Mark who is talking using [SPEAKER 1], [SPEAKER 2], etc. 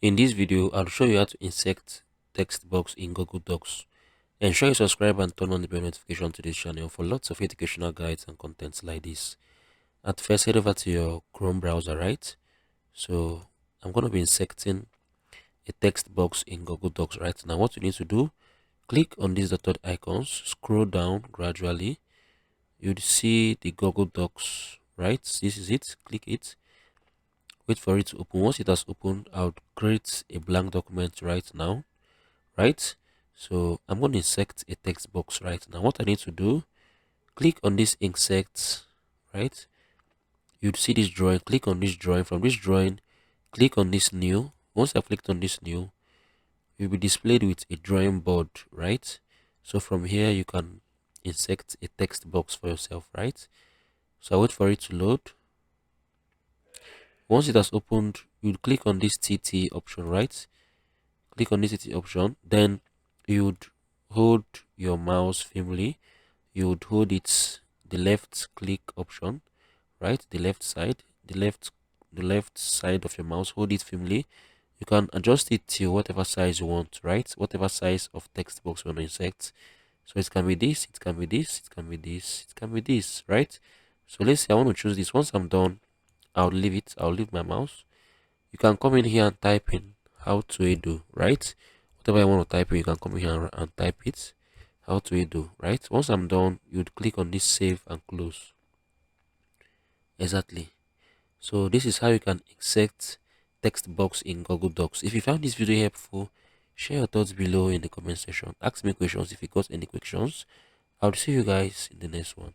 [SPEAKER 1] In this video, I'll show you how to insert text box in Google Docs. Ensure you subscribe and turn on the bell notification to this channel for lots of educational guides and contents like this. At first, head over to your Chrome browser, right? So I'm going to be inserting a text box in Google Docs right now. What you need to do, click on these dotted icons, scroll down gradually. You'd see the Google Docs, right? This is it. Click it. Wait for it to open. Once it has opened, I would create a blank document right now, right? So I'm going to insert a text box right now. What I need to do, click on this insert, right? You'd see this drawing. Click on this drawing. From this drawing, click on this new. Once I've clicked on this new, you'll be displayed with a drawing board, right? So from here, you can insert a text box for yourself, right? So I wait for it to load. Once it has opened, you'll click on this TT option, right? Click on this TT option, then you'd hold your mouse firmly. You'd hold it the left click option, right? The left side of your mouse. Hold it firmly. You can adjust it to whatever size you want, right? Whatever size of text box you want to insert. So it can be this, it can be this, it can be this, it can be this, right? So let's say I want to choose this. Once I'm done, I'll leave it. I'll leave my mouse. You can come in here and type in how to do, right? Whatever I want to type in, you can come in here and type it. How to do, right? Once I'm done, you'd click on this save and close. Exactly. So this is how you can insert text box in Google Docs. If you found this video helpful, share your thoughts below in the comment section. Ask me questions if you got any questions. I'll see you guys in the next one.